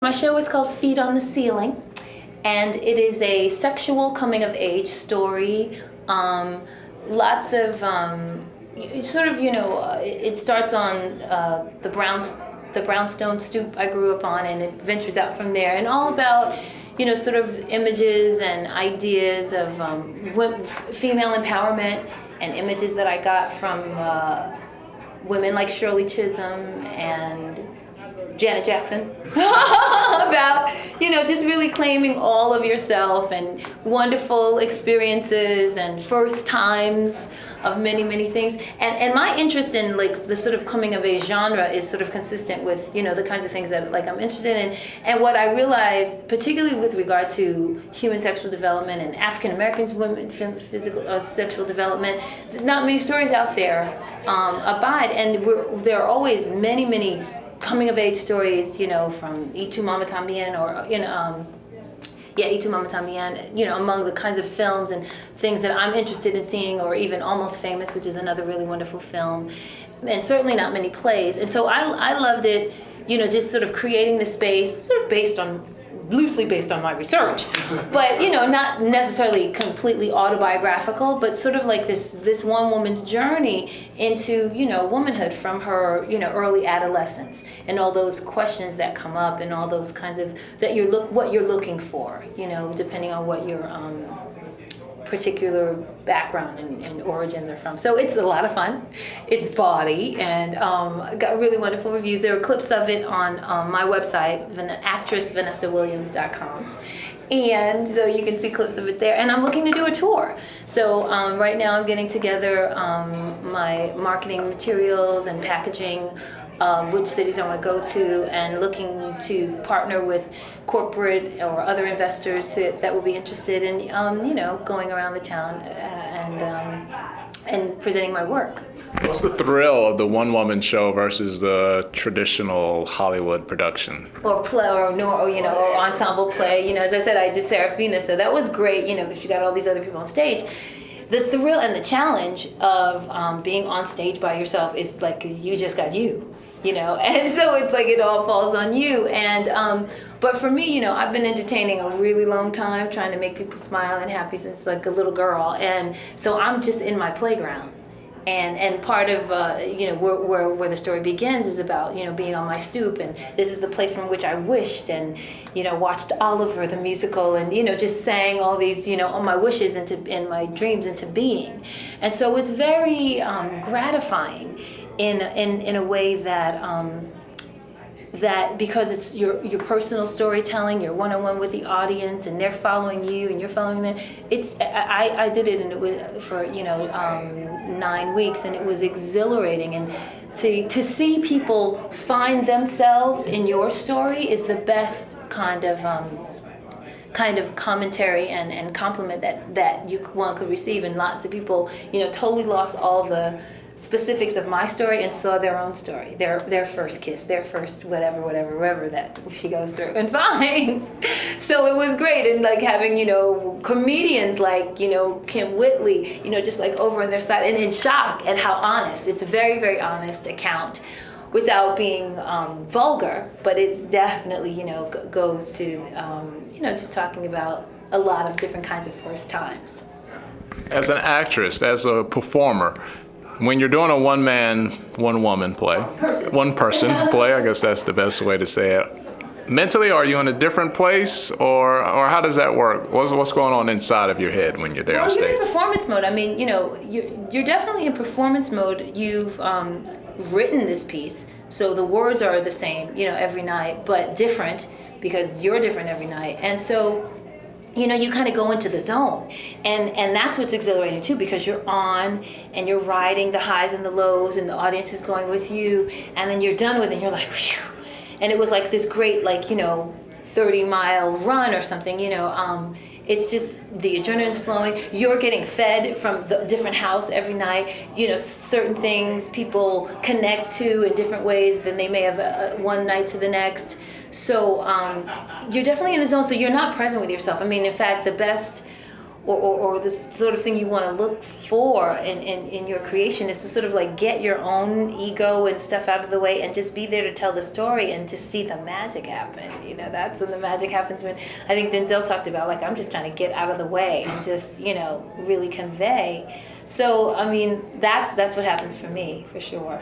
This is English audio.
My show is called Feet on the Ceiling, and it is a sexual coming-of-age story. Lots of it starts on the brownstone stoop I grew up on, and it ventures out from there, and all about sort of images and ideas of female empowerment, and images that I got from women like Shirley Chisholm and Janet Jackson about, just really claiming all of yourself and wonderful experiences and first times of many, many things. And my interest in the sort of coming of age genre is sort of consistent with, the kinds of things that I'm interested in. And what I realized, particularly with regard to human sexual development and African Americans, women, physical sexual development, not many stories out there abide. And there are always many, many coming of age stories, from Itu Mama Tambien or, Itu Mama Tambien, among the kinds of films and things that I'm interested in seeing, or even Almost Famous, which is another really wonderful film, and certainly not many plays. And so I loved it, just sort of creating the space, sort of loosely based on my research, but not necessarily completely autobiographical, but sort of like this one woman's journey into womanhood from her early adolescence, and all those questions that come up, and all those kinds of what you're looking for, depending on what your particular background and origins are from. So it's a lot of fun. It's bawdy, and got really wonderful reviews. There are clips of it on my website, actressvanessawilliams.com. And so you can see clips of it there. And I'm looking to do a tour. So right now I'm getting together my marketing materials and packaging, which cities I want to go to, and looking to partner with corporate or other investors that will be interested in, going around the town and presenting my work. What's the thrill of the one-woman show versus the traditional Hollywood production? Or play, or ensemble play. As I said, I did Serafina, so that was great. Because you got all these other people on stage. The thrill and the challenge of being on stage by yourself is like you just got you. And so it's like it all falls on you. And but for me, I've been entertaining a really long time, trying to make people smile and happy since like a little girl. And so I'm just in my playground. And part of where the story begins is about being on my stoop, and this is the place from which I wished and watched Oliver the musical, and just sang all these all my wishes and my dreams into being. And so it's very gratifying in a way that because it's your personal storytelling, you're one-on-one with the audience, and they're following you and you're following them. I did it, and it was for 9 weeks, and it was exhilarating. And to see people find themselves in your story is the best kind of commentary and compliment that one could receive. And lots of people totally lost all the specifics of my story and saw their own story, their first kiss, their first whatever that she goes through and finds. So it was great, and like having comedians like Kim Whitley, just like over on their side and in shock at how honest. It's a very, very honest account, without being vulgar, but it's definitely goes to just talking about a lot of different kinds of first times. As an actress, as a performer, when you're doing a one-man, one-woman play, one-person play, I guess that's the best way to say it. Mentally, are you in a different place, or how does that work? What's going on inside of your head when you're there on stage? You're in performance mode. I mean, you're definitely in performance mode. You've written this piece, so the words are the same, every night, but different because you're different every night, and so. You kind of go into the zone, and that's what's exhilarating too, because you're on and you're riding the highs and the lows, and the audience is going with you, and then you're done with it and you're like, whew. And it was like this great 30-mile run or something, it's just the adrenaline's flowing. You're getting fed from the different house every night. Certain things people connect to in different ways than they may have one night to the next. So you're definitely in the zone, so you're not present with yourself. I mean, in fact, the best or the sort of thing you want to look for in your creation is to sort of like get your own ego and stuff out of the way and just be there to tell the story and just see the magic happen. You know, that's when the magic happens, when I think Denzel talked about, like, I'm just trying to get out of the way and just, you know, really convey. So, I mean, that's what happens for me, for sure.